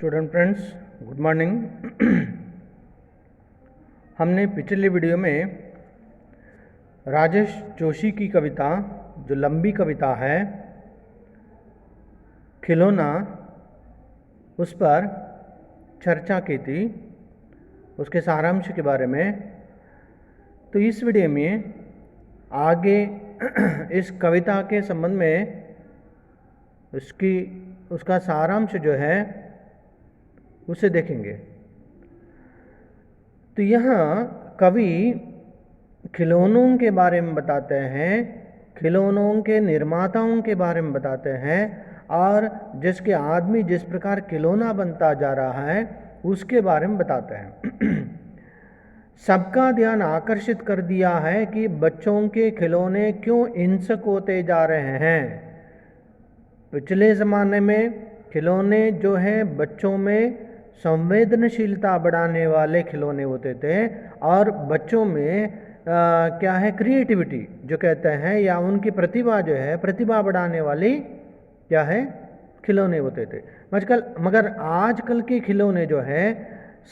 Student friends, good morning. हमने पिछले video में राजेश जोशी की कविता, जो लंबी कविता है खिलौना, उस पर चर्चा की थी, उसके सारांश के बारे में। तो इस वीडियो में आगे इस कविता के संबंध में उसका सारांश जो है उसे देखेंगे। तो यहाँ कवि खिलौनों के बारे में बताते हैं, खिलौनों के निर्माताओं के बारे में बताते हैं, और जिसके आदमी जिस प्रकार खिलौना बनता जा रहा है उसके बारे में बताते हैं। सबका ध्यान आकर्षित कर दिया है कि बच्चों के खिलौने क्यों हिंसक होते जा रहे हैं। पिछले ज़माने में खिलौने जो हैं बच्चों में संवेदनशीलता बढ़ाने वाले खिलौने होते थे, और बच्चों में क्या है, क्रिएटिविटी जो कहते हैं, या उनकी प्रतिभा जो है, प्रतिभा बढ़ाने वाली क्या है, खिलौने होते थे। मगर आजकल के खिलौने जो है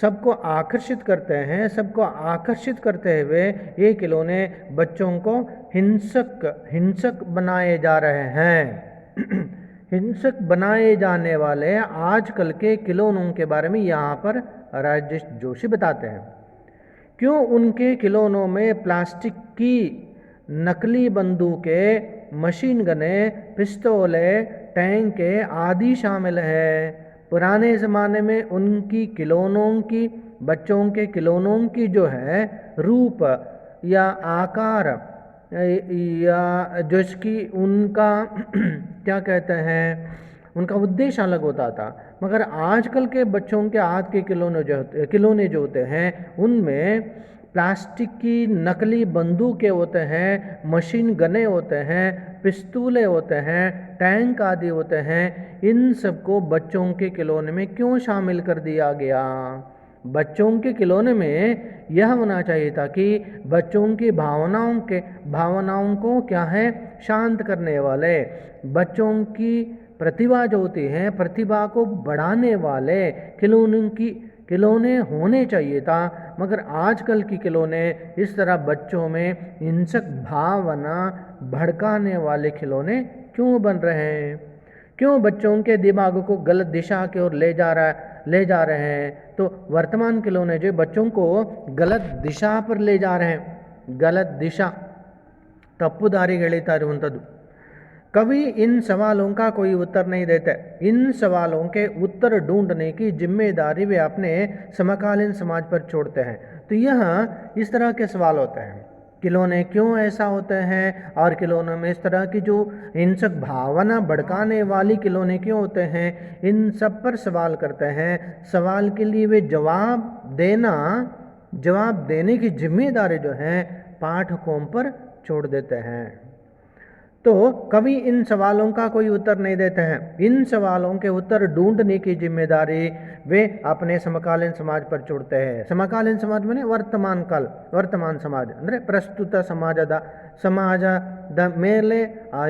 सबको आकर्षित करते हैं, सबको आकर्षित करते हुए ये खिलौने बच्चों को हिंसक बनाए जा रहे हैं। हिंसक बनाए जाने वाले आजकल के खिलौनों के बारे में यहाँ पर राजेश जोशी बताते हैं। क्यों उनके खिलौनों में प्लास्टिक की नकली बंदूकें, मशीन गनें, पिस्तौलें, टैंक आदि शामिल है। पुराने ज़माने में उनकी खिलौनों की, बच्चों के खिलौनों की जो है रूप या आकार या जिसकी उनका क्या कहते हैं, उनका उद्देश्य अलग होता था। मगर आजकल के बच्चों के हाथ के खिलौने जो होते हैं उनमें प्लास्टिक की नकली बंदूकें होते हैं, मशीन गने होते हैं, पिस्तूलें होते हैं, टैंक आदि होते हैं। इन सबको बच्चों के खिलौने में क्यों शामिल कर दिया गया? बच्चों के खिलौने में यह होना चाहिए था कि बच्चों की भावनाओं को क्या है, शांत करने वाले, बच्चों की प्रतिभा जो होती है, प्रतिभा को बढ़ाने वाले खिलौने होने चाहिए था। मगर आजकल की खिलौने इस तरह बच्चों में हिंसक भावना भड़काने वाले खिलौने क्यों बन रहे हैं? क्यों बच्चों के दिमाग को गलत दिशा की ओर ले जा रहे हैं? तो वर्तमान खिलौने जो बच्चों को गलत दिशा पर ले जा रहे हैं, गलत दिशा, तप्पु दाರಿಗೆ ಎಳೀತಾ ಇರುವಂಥದ್ದು। कवि इन सवालों का कोई उत्तर नहीं देते। इन सवालों के उत्तर ढूंढने की जिम्मेदारी वे अपने समकालीन समाज पर छोड़ते हैं। तो यहाँ इस तरह के सवाल होते हैं, खिलौने क्यों ऐसा होते हैं, और खिलौनों में इस तरह की जो हिंसक भावना भड़काने वाली खिलौने क्यों होते हैं, इन सब पर सवाल करते हैं। सवाल के लिए वे जवाब देने की जिम्मेदारी जो है पाठकों पर छोड़ देते हैं। तो कवि इन सवालों का कोई उत्तर नहीं देते हैं। इन सवालों के उत्तर ढूंढने की जिम्मेदारी वे अपने समकालीन समाज पर छोड़ते हैं। समकालीन समाज माने वर्तमान समाज ಅಂದರೆ ಪ್ರಸ್ತುತ ಸಮಾಜದ ಮೇಲೆ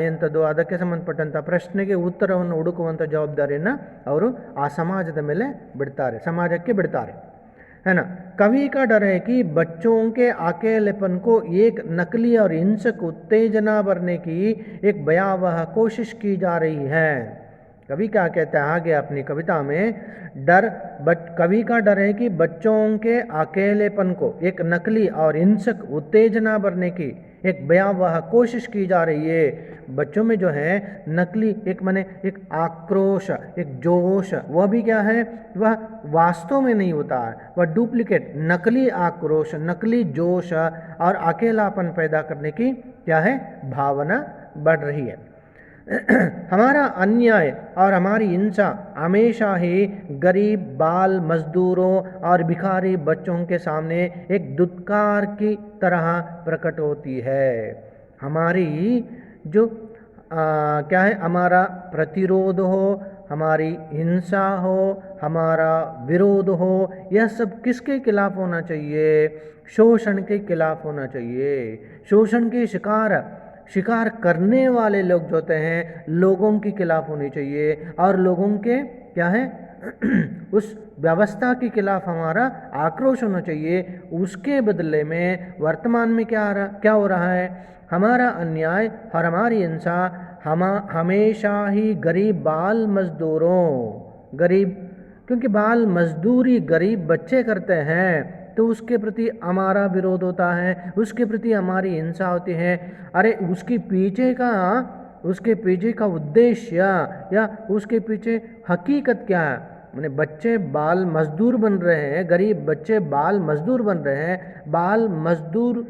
ಎಂಥದ್ದು ಅದಕ್ಕೆ ಸಂಬಂಧಪಟ್ಟಂಥ ಪ್ರಶ್ನೆಗೆ ಉತ್ತರವನ್ನು ಹುಡುಕುವಂಥ ಜವಾಬ್ದಾರಿಯನ್ನು ಅವರು ಆ ಸಮಾಜದ ಮೇಲೆ ಬಿಡ್ತಾರೆ, समाजಕ್ಕೆ ಬಿಡ್ತಾರೆ, है ना। कवि का डर है कि बच्चों के अकेलेपन को एक नकली और हिंसक उत्तेजना भरने की एक भयावह कोशिश की जा रही है। कवि क्या कहता है आगे अपनी कविता में, कवि का डर है कि बच्चों के अकेलेपन को एक नकली और हिंसक उत्तेजना भरने की एक भयावह कोशिश की जा रही है। बच्चों में जो है नकली एक आक्रोश, एक जोश, वह भी क्या है, वह वास्तव में नहीं होता है, वह डुप्लीकेट, नकली आक्रोश, नकली जोश और अकेलापन पैदा करने की क्या है, भावना बढ़ रही है। हमारा अन्याय और हमारी हिंसा हमेशा ही गरीब, बाल मजदूरों और भिखारी बच्चों के सामने एक दुत्कार की तरह प्रकट होती है। हमारी जो क्या है, हमारा प्रतिरोध हो, हमारी हिंसा हो, हमारा विरोध हो, यह सब किसके खिलाफ होना चाहिए? शोषण के खिलाफ होना चाहिए। शोषण के शिकार करने वाले लोग जो होते हैं, लोगों के खिलाफ होनी चाहिए, और लोगों के क्या है, उस व्यवस्था के खिलाफ हमारा आक्रोश होना चाहिए। उसके बदले में वर्तमान में क्या हो रहा है, हमारा अन्याय और हमारी हिंसा हमेशा ही गरीब बाल मजदूरों, गरीब, क्योंकि बाल मजदूरी गरीब बच्चे करते हैं तो उसके प्रति हमारा विरोध होता है, उसके प्रति हमारी हिंसा होती है। अरे उसके पीछे का उद्देश्य या उसके पीछे हकीकत क्या है? मैंने बच्चे बाल मजदूर बन रहे हैं, गरीब बच्चे बाल मजदूर बन रहे हैं। बाल मजदूर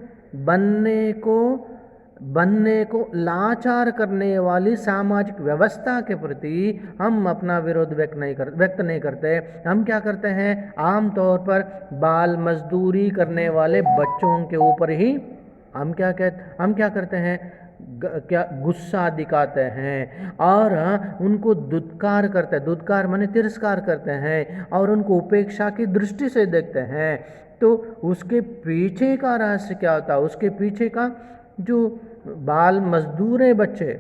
बनने को लाचार करने वाली सामाजिक व्यवस्था के प्रति हम अपना विरोध व्यक्त नहीं करते। हम क्या करते हैं, आमतौर पर बाल मजदूरी करने वाले बच्चों के ऊपर ही हम क्या करते हैं, क्या गुस्सा दिखाते हैं और उनको दुत्कार माने तिरस्कार करते हैं और उनको उपेक्षा की दृष्टि से देखते हैं। तो उसके पीछे का रहस्य क्या होता है? उसके पीछे का जो बाल मजदूर है,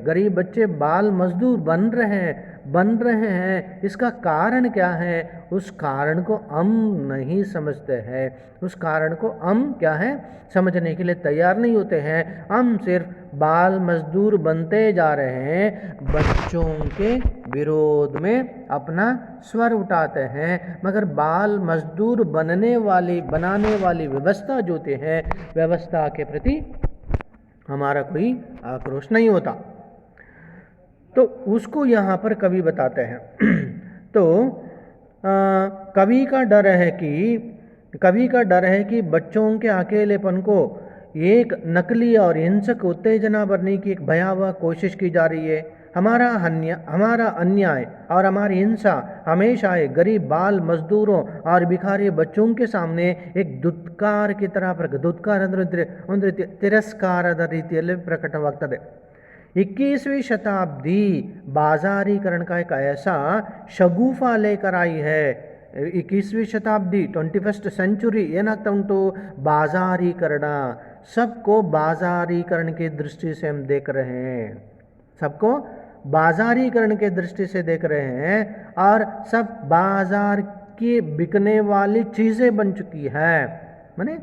गरीब बच्चे बाल मजदूर बन रहे हैं, इसका कारण क्या है? उस कारण को हम नहीं समझते हैं, उस कारण को हम क्या है समझने के लिए तैयार नहीं होते हैं। हम सिर्फ बाल मजदूर बनते जा रहे हैं, बच्चों के विरोध में अपना स्वर उठाते हैं, मगर बाल मजदूर बनाने वाली व्यवस्था जो होती है, व्यवस्था के प्रति हमारा कोई आक्रोश नहीं होता। तो उसको यहाँ पर कवि बताते हैं। तो कवि का डर है कि बच्चों के अकेलेपन को एक नकली और हिंसक उत्तेजना भरने की एक भयावह कोशिश की जा रही है। हमारा अन्याय और हमारी हिंसा हमेशा एक गरीब बाल मजदूरों और भिखारी बच्चों के सामने एक दुत्कार की तरह ತಿರಸ್ಕಾರದ ರೀತಿಯಲ್ಲಿ ಪ್ರಕಟವಾಗ್ತದೆ। 21वीं शताब्दी बाजारीकरण का एक ऐसा शगुफा लेकर आई है। 21वीं शताब्दी 21st सेंचुरी ಏನಾಗ್ತಾ ಉಂಟು, बाजारीकरण, सबको बाजारीकरण की दृष्टि से हम देख रहे हैं, सबको बाजारीकरण के दृष्टि से देख रहे हैं और सब बाजार की बिकने वाली चीज़ें बन चुकी है। माने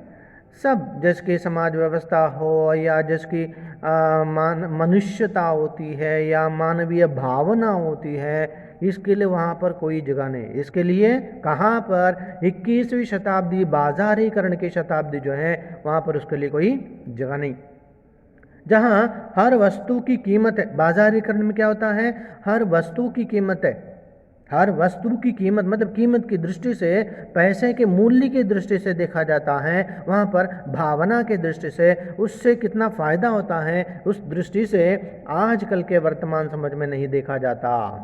सब जिसकी समाज व्यवस्था हो या जिसकी मनुष्यता होती है या मानवीय भावना होती है, इसके लिए वहाँ पर कोई जगह नहीं। इसके लिए कहाँ पर 21वीं शताब्दी बाजारीकरण की शताब्दी जो है, वहाँ पर उसके लिए कोई जगह नहीं। जहाँ हर वस्तु की कीमत है, बाजारीकरण में क्या होता है, हर वस्तु की कीमत है, हर वस्तु की कीमत मतलब कीमत की दृष्टि से, पैसे के मूल्य की दृष्टि से देखा जाता है। वहाँ पर भावना की दृष्टि से उससे कितना फ़ायदा होता है, उस दृष्टि से आजकल के वर्तमान समझ में नहीं देखा जाता।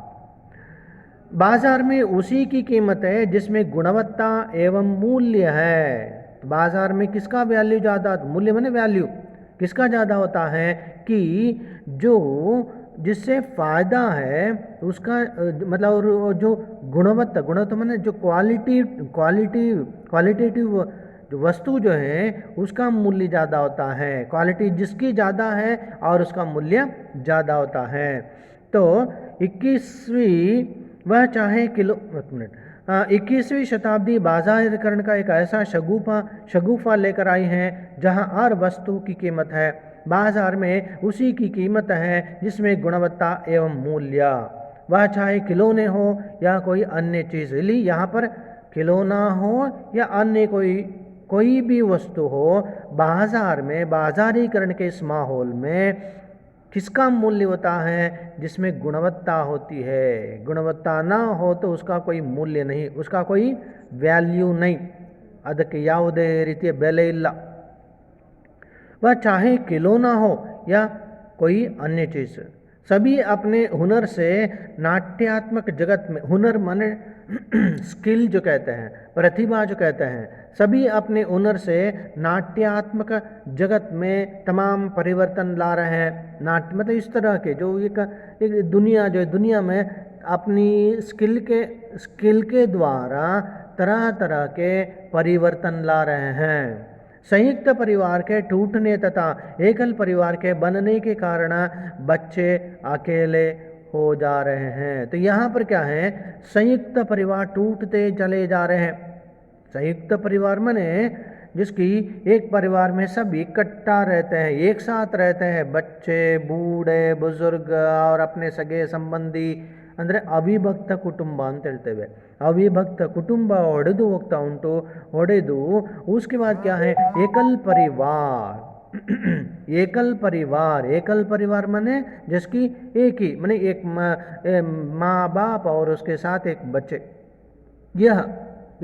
बाजार में उसी की कीमत है जिसमें गुणवत्ता एवं मूल्य है। बाजार में किसका वैल्यू ज़्यादा, मूल्य माने वैल्यू किसका ज़्यादा होता है कि जो जिससे फ़ायदा है उसका मतलब जो गुणवत्ता माने जो क्वालिटेटिव जो वस्तु जो है उसका मूल्य ज़्यादा होता है। क्वालिटी जिसकी ज़्यादा है और उसका मूल्य ज़्यादा होता है। तो 21वीं शताब्दी बाजारीकरण का एक ऐसा शगुफा लेकर आई है जहां हर वस्तु की कीमत है। बाजार में उसी की कीमत है जिसमें गुणवत्ता एवं मूल्य, वह चाहे खिलौने हो या कोई अन्य चीज़। यहाँ पर खिलौना हो या अन्य कोई भी वस्तु हो, बाजार में बाजारीकरण के इस माहौल में किसका मूल्य होता है, जिसमें गुणवत्ता होती है। गुणवत्ता ना हो तो उसका कोई मूल्य नहीं, उसका कोई वैल्यू नहीं, ಅದಕ್ಕೆ ಯಾವುದೇ ರೀತಿಯ ಬೆಲೆ ಇಲ್ಲ। वह चाहे खिलौना हो या कोई अन्य चीज़, सभी अपने हुनर से नाट्यात्मक जगत में, हुनर माने स्किल जो कहते हैं, प्रतिभा जो कहते हैं, सभी अपने हुनर से नाट्यात्मक जगत में तमाम परिवर्तन ला रहे हैं। नाट्य मतलब इस तरह के जो एक दुनिया में अपनी स्किल के द्वारा तरह तरह के परिवर्तन ला रहे हैं। संयुक्त परिवार के टूटने तथा एकल परिवार के बनने के कारण बच्चे अकेले हो जा रहे हैं। तो यहाँ पर क्या है, संयुक्त परिवार टूटते चले जा रहे हैं। संयुक्त परिवार माने जिसकी एक परिवार में सब इकट्ठा रहते हैं, एक साथ रहते हैं, बच्चे, बूढ़े, बुजुर्ग और अपने सगे संबंधी, ಅಂದರೆ ಅವಿಭಕ್ತ ಕುಟುಂಬ ಅಂತ ಹೇಳ್ತೇವೆ। अविभक्त कुटुंब ಒಡೆದು ಹೋಗ್ತಾ ಉಂಟು, ಒಡೆದು उसके बाद क्या है, एकल परिवार। एकल परिवार, एकल परिवार माने जिसकी एक ही माने एक माँ बाप और उसके साथ एक बच्चे, यह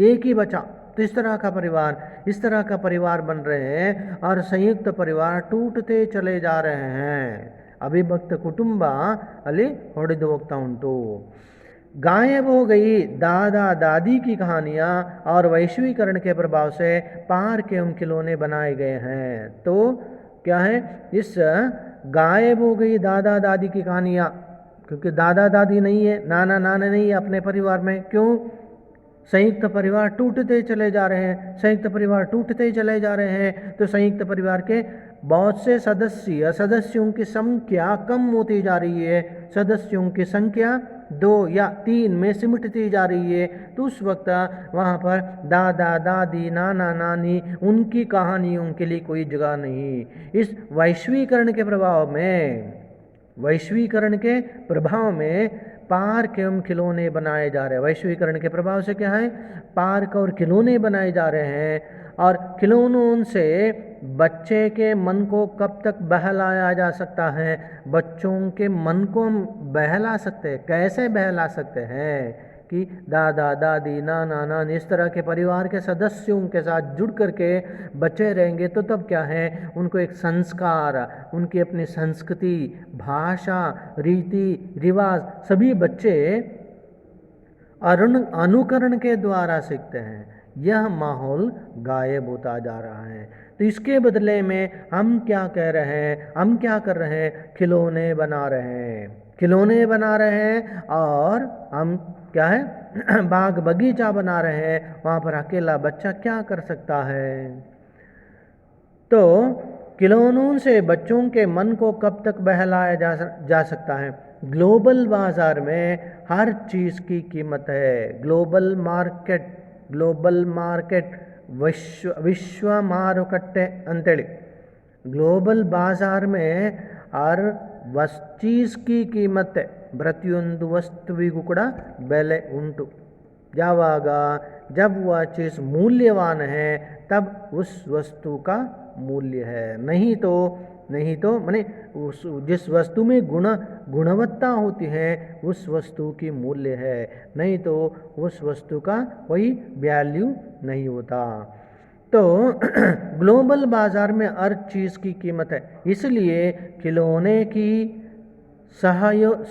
एक ही बच्चा। तो इस तरह का परिवार, इस तरह का परिवार बन रहे हैं और संयुक्त परिवार टूटते चले जा रहे हैं। अविभक्त कुटुंब ಅಲ್ಲಿ ಹೊಡೆದು ಹೋಗ್ತಾ ಉಂಟು। गायब हो गई दादा दादी की कहानियाँ और वैश्वीकरण के प्रभाव से पार्क एवं खिलौने बनाए गए हैं। तो क्या है, इस गायब हो गई दादा दादी की कहानियाँ, क्योंकि दादा दादी नहीं है, नाना नाना नहीं है अपने परिवार में। क्यों? संयुक्त परिवार टूटते चले जा रहे हैं, संयुक्त परिवार टूटते चले जा रहे हैं। तो संयुक्त परिवार के बहुत से सदस्यों की संख्या कम होती जा रही है। सदस्यों की संख्या 2 या 3 में सिमटती जा रही है। तो उस वक्त वहाँ पर दादा दादी, नाना नानी, उनकी कहानियों के लिए कोई जगह नहीं। इस वैश्वीकरण के प्रभाव में पार्क एवं खिलौने बनाए जा रहे हैं। वैश्वीकरण के प्रभाव से क्या है, पार्क और खिलौने बनाए जा रहे हैं। और खिलौनों से बच्चे के मन को कब तक बहलाया जा सकता है? बच्चों के मन को हम बहला सकते हैं। कैसे बहला सकते हैं कि दादा दादी, नाना नानी, इस तरह के परिवार के सदस्यों के साथ जुड़ करके बच्चे रहेंगे तो तब क्या है, उनको एक संस्कार, उनकी अपनी संस्कृति, भाषा, रीति रिवाज सभी बच्चे अनुकरण के द्वारा सीखते हैं। यह माहौल गायब होता जा रहा है। तो इसके बदले में हम क्या कह रहे हैं, हम क्या कर रहे हैं, खिलौने बना रहे हैं और हम क्या है, बाग बगीचा बना रहे हैं। वहाँ पर अकेला बच्चा क्या कर सकता है? तो खिलौनों से बच्चों के मन को कब तक बहलाया जा सकता है? ग्लोबल बाजार में हर चीज़ की कीमत है। ग्लोबल मार्केट विश्व ಮಾರುಕಟ್ಟೆ ಅಂತೇಳಿ, ಗ್ಲೋಬಲ್ ಬಾಜಾರ್ में हर चीज़ की कीमत है। ಪ್ರತಿಯೊಂದು ವಸ್ತುವಿಗೂ ಕೂಡ ಬೆಲೆ ಉಂಟು। ಯಾವಾಗ जब वह चीज़ मूल्यवान है तब उस वस्तु का मूल्य है। नहीं तो माने उस जिस वस्तु में गुणवत्ता होती है उस वस्तु की मूल्य है, नहीं तो उस वस्तु का कोई वैल्यू नहीं होता। तो ग्लोबल बाजार में हर चीज़ की कीमत है, इसलिए खिलौने की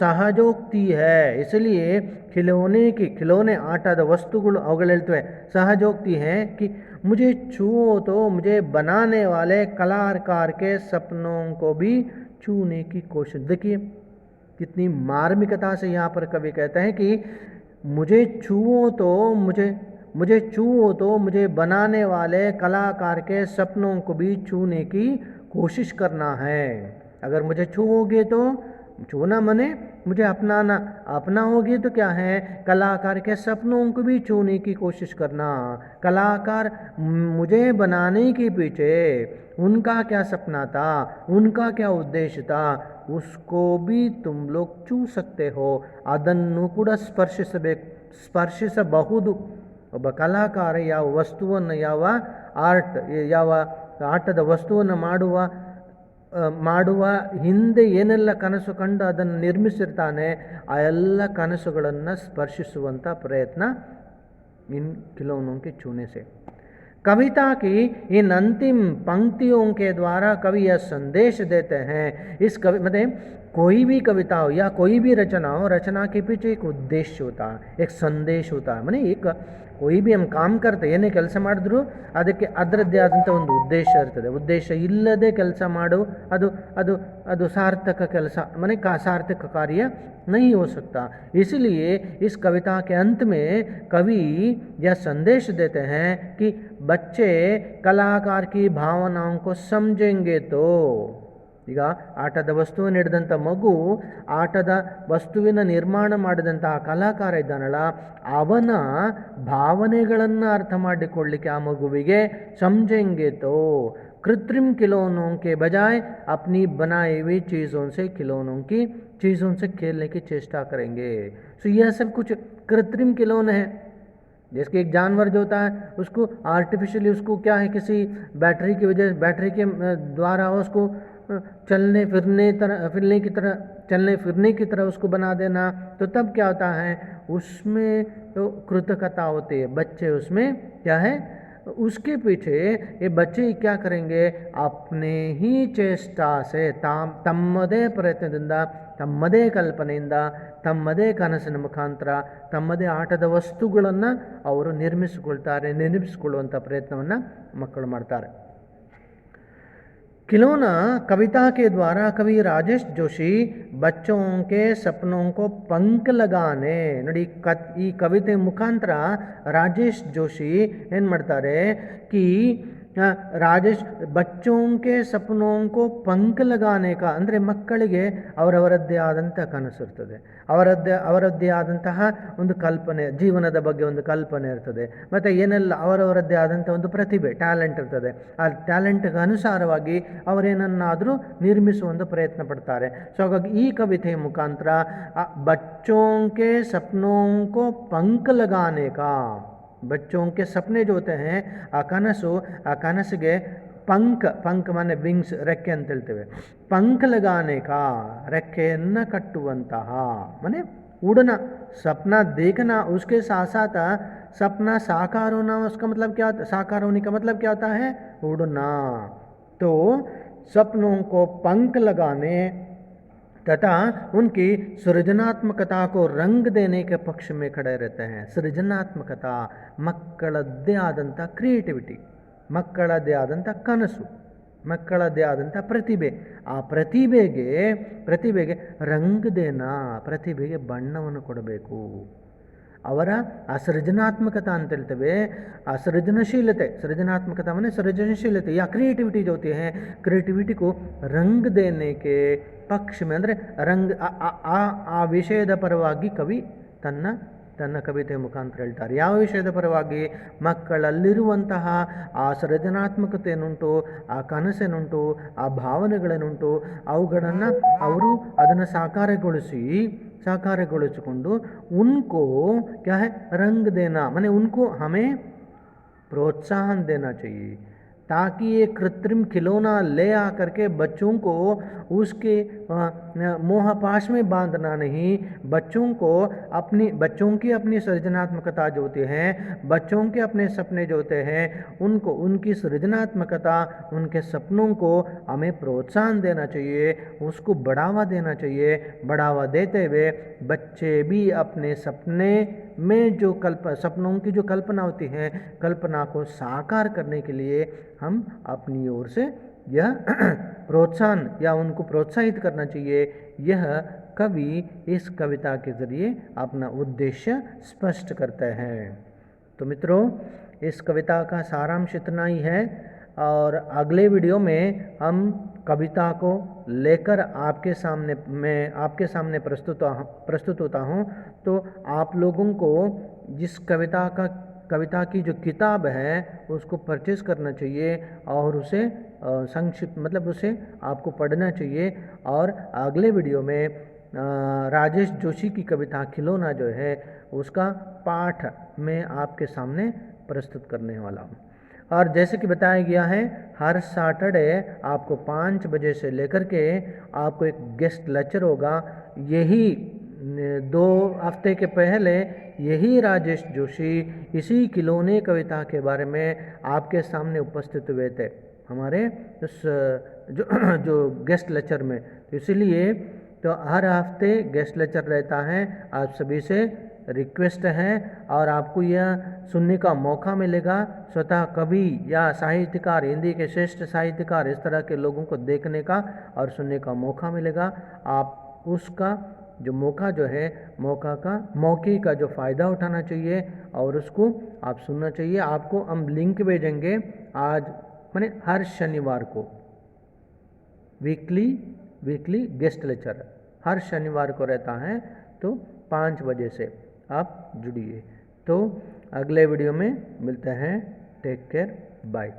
ಸಹಜೋಕ್ತಿ है। इसलिए खिलौने ಆಟದ ವಸ್ತುಗಳು ಅವುಗಳು ಹೇಳ್ತವೆ सहजोक्ति है कि मुझे छुओ तो मुझे बनाने वाले कलाकार के सपनों को भी छूने की कोशिश। देखिए कितनी मार्मिकता से यहाँ पर कवि कहते हैं कि मुझे छुओ तो मुझे बनाने वाले कलाकार के सपनों को भी छूने की कोशिश करना है। अगर मुझे छूओगे तो, छूना मने मुझे अपना होगी तो क्या है, कलाकार के सपनों को भी छूने की कोशिश करना। कलाकार मुझे बनाने के पीछे उनका क्या सपना था, उनका क्या उद्देश्य था, उसको भी तुम लोग छू सकते हो। ಅದನ್ನು ಕೂಡ ಸ್ಪರ್ಶಿಸಬಹುದು। ಒಬ್ಬ ಕಲಾಕಾರ ಯಾವ ವಸ್ತುವನ್ನು, ಯಾವ ಆಟದ ವಸ್ತುವನ್ನು ಮಾಡುವ ಹಿಂದೆ ಏನೆಲ್ಲ ಕನಸು ಕಂಡು ಅದನ್ನು ನಿರ್ಮಿಸಿರ್ತಾನೆ, ಆ ಎಲ್ಲ ಕನಸುಗಳನ್ನು ಸ್ಪರ್ಶಿಸುವಂಥ ಪ್ರಯತ್ನ इन खिलौनों के छूने से। कविता की इन अंतिम पंक्तियों के द्वारा कवि यह संदेश देते हैं। इस कवि मतलब कोई भी कविता हो या कोई भी रचना हो, रचना के पीछे एक उद्देश्य होता है, एक संदेश होता है। माने एक कोई भी हम काम करते ಏನೇ ಕೆಲಸ ಮಾಡಿದ್ರು ಅದಕ್ಕೆ ಅದರದ್ದೇ ಆದಂಥ ಒಂದು ಉದ್ದೇಶ ಇರ್ತದೆ। ಉದ್ದೇಶ ಇಲ್ಲದೆ ಕೆಲಸ ಮಾಡು ಅದು ಸಾರ್ಥಕ ಕೆಲಸ, माने सार्थक कार्य नहीं हो सकता। इसलिए इस कविता के अंत में कवि यह संदेश देते हैं कि बच्चे कलाकार की भावनाओं को समझेंगे तो, ಈಗ ಆಟದ ವಸ್ತುವನ್ನು ಹಿಡಿದಂಥ ಮಗು, ಆಟದ ವಸ್ತುವಿನ ನಿರ್ಮಾಣ ಮಾಡಿದಂತಹ ಕಲಾಕಾರ ಇದ್ದಾನಲ್ಲ, ಅವನ ಭಾವನೆಗಳನ್ನು ಅರ್ಥ ಮಾಡಿಕೊಳ್ಳಿಕ್ಕೆ ಆ ಮಗುವಿಗೆ समझेंगे तो कृत्रिम खिलौनों के बजाय अपनी बनाई हुई चीज़ों से खेलने की चेष्टा करेंगे। सो यह सब कुछ कृत्रिम खिलौने हैं। जैसे कि एक जानवर जो होता है उसको आर्टिफिशियली उसको क्या है, किसी बैटरी के द्वारा उसको चलने फिरने की तरह उसको बना देना, तो तब क्या होता है, उसमें तो कृतज्ञता होती है। बच्चे उसमें क्या है, उसके पीछे ये बच्चे क्या करेंगे, अपने ही चेष्टा से ತಮ್ಮದೇ ಪ್ರಯತ್ನದಿಂದ, ತಮ್ಮದೇ ಕಲ್ಪನೆಯಿಂದ, ತಮ್ಮದೇ ಕನಸಿನ ಮುಖಾಂತರ, ತಮ್ಮದೇ ಆಟದ ವಸ್ತುಗಳನ್ನು ಅವರು ನಿರ್ಮಿಸಿಕೊಳ್ಳುವಂಥ ಪ್ರಯತ್ನವನ್ನು ಮಕ್ಕಳು ಮಾಡ್ತಾರೆ। खिलौना कविता के द्वारा कवि राजेश जोशी बच्चों के सपनों को पंख लगाने ನೋಡಿ ಈ ಕವಿತೆ ಮುಖಾಂತರ ರಾಜೇಶ್ ಜೋಶಿ ಏನು ಮಾಡ್ತಾರೆ कि ರಾಜೇಶ್ ಬಚ್ಚೋಂ ಕೆ ಸಪನೋಂ ಕೋ ಪಂಖ ಲಗಾನೆ ಕಾ ಅಂದರೆ ಮಕ್ಕಳಿಗೆ ಅವರವರದ್ದೇ ಆದಂಥ ಕನಸು ಇರ್ತದೆ, ಅವರದ್ದೇ ಆದಂತಹ ಒಂದು ಕಲ್ಪನೆ, ಜೀವನದ ಬಗ್ಗೆ ಒಂದು ಕಲ್ಪನೆ ಇರ್ತದೆ, ಮತ್ತು ಏನೆಲ್ಲ ಅವರವರದ್ದೇ ಆದಂಥ ಒಂದು ಪ್ರತಿಭೆ, ಟ್ಯಾಲೆಂಟ್ ಇರ್ತದೆ। ಆ ಟ್ಯಾಲೆಂಟ್ಗೆ ಅನುಸಾರವಾಗಿ ಅವರೇನನ್ನಾದರೂ ನಿರ್ಮಿಸುವ ಒಂದು ಪ್ರಯತ್ನ ಪಡ್ತಾರೆ। ಸೊ ಹಾಗಾಗಿ ಈ ಕವಿತೆಯ ಮುಖಾಂತರ ಬಚ್ಚೋಂ ಕೆ ಸಪನೋಂ ಕೋ ಪಂಖ ಲಗಾನೆ ಕಾ, बच्चों के सपने जो होते हैं ಆ ಕನಸಿಗೆ ಪಂಖ ಮಾನೆ ವಿಂಗ್ಸ್, ರೆಕ್ಕೆ ಅಂತ ಹೇಳ್ತೇವೆ। ಪಂಖ ಲಗಾನೆ ಕಾ, ರೆಕ್ಕೆಯನ್ನು ಕಟ್ಟುವಂತಹ माने उड़ना, सपना देखना, उसके साथ साथ सपना साकार होना, उसका मतलब क्या होता है, साकार होने का मतलब क्या होता है, उड़ना। तो सपनों को पंख लगाने तथा उनकी सृजनात्मकता को रंग देने के पक्ष में खड़े रहते हैं। सृजनात्मकता ಮಕ್ಕಳದ್ದೇ ಆದಂಥ ಕ್ರಿಯೇಟಿವಿಟಿ, ಮಕ್ಕಳದ್ದೇ ಆದಂಥ ಕನಸು, ಮಕ್ಕಳದ್ದೇ ಆದಂಥ ಪ್ರತಿಭೆ, ಆ ಪ್ರತಿಭೆಗೆ ರಂಗದೇನ, ಪ್ರತಿಭೆಗೆ ಬಣ್ಣವನ್ನು ಕೊಡಬೇಕು। ಅವರ ಆ ಸೃಜನಾತ್ಮಕता ಅಂತ ಹೇಳ್ತೇವೆ, ಆ सृजनात्मकता माने सृजनशीलते या क्रिएटिविटी जो होती है, क्रिएटिविटी को रंग देने के पक्ष में ಅಂದರೆ ರಂಗ್ ಆ ವಿಷಯದ ಪರವಾಗಿ ಕವಿ ತನ್ನ ಕವಿತೆಯ ಮುಖಾಂತರ ಹೇಳ್ತಾರೆ। ಯಾವ ವಿಷಯದ ಪರವಾಗಿ, ಮಕ್ಕಳಲ್ಲಿರುವಂತಹ ಆ ಸೃಜನಾತ್ಮಕತೆಯನ್ನುಂಟು, ಆ ಕನಸೇನುಂಟು, ಆ ಭಾವನೆಗಳೇನುಂಟು, ಅವುಗಳನ್ನು ಅವರು ಅದನ್ನು साकारಗೊಳಿಸಿಕೊಂಡು उनको क्या है, रंग देना, माने उनको हमें प्रोत्साहन देना चाहिए, ताकि ये कृत्रिम खिलौना ले आकर के बच्चों को उसके मोहपाश में बांधना नहीं, बच्चों की अपनी सृजनात्मकता जो होती है, बच्चों के अपने सपने जो होते हैं, उनको उनकी सृजनात्मकता, उनके सपनों को हमें प्रोत्साहन देना चाहिए, उसको बढ़ावा देना चाहिए। बढ़ावा देते हुए बच्चे भी अपने सपने में जो सपनों की जो कल्पना होती है, कल्पना को साकार करने के लिए हम अपनी ओर से यह प्रोत्साहन या उनको प्रोत्साहित करना चाहिए। यह कवि इस कविता के ज़रिए अपना उद्देश्य स्पष्ट करते हैं। तो मित्रों, इस कविता का सारांश इतना ही है, और अगले वीडियो में हम कविता को लेकर आपके सामने प्रस्तुत होता हूँ। तो आप लोगों को जिस कविता की जो किताब है उसको परचेज़ करना चाहिए, और उसे संक्षिप्त मतलब उसे आपको पढ़ना चाहिए। और अगले वीडियो में राजेश जोशी की कविता खिलौना जो है उसका पाठ मैं आपके सामने प्रस्तुत करने वाला हूँ। और जैसे कि बताया गया है, हर सैटरडे आपको 5 बजे से लेकर के आपको एक गेस्ट लेक्चर होगा। यही 2 हफ्ते के पहले यही राजेश जोशी इसी खिलौने कविता के बारे में आपके सामने उपस्थित हुए थे हमारे जो गेस्ट लेक्चर में। तो इसीलिए तो हर हफ्ते गेस्ट लेक्चर रहता है, आप सभी से रिक्वेस्ट है, और आपको यह सुनने का मौका मिलेगा। स्वतः कवि या साहित्यकार, हिंदी के श्रेष्ठ साहित्यकार, इस तरह के लोगों को देखने का और सुनने का मौका मिलेगा। आप उसका जो मौका जो है, मौके का जो फ़ायदा उठाना चाहिए और उसको आप सुनना चाहिए। आपको हम लिंक भेजेंगे आज माने हर शनिवार को। वीकली गेस्ट लेक्चर हर शनिवार को रहता है, तो 5 बजे से आप जुड़िए। तो अगले वीडियो में मिलते हैं। Take care, bye.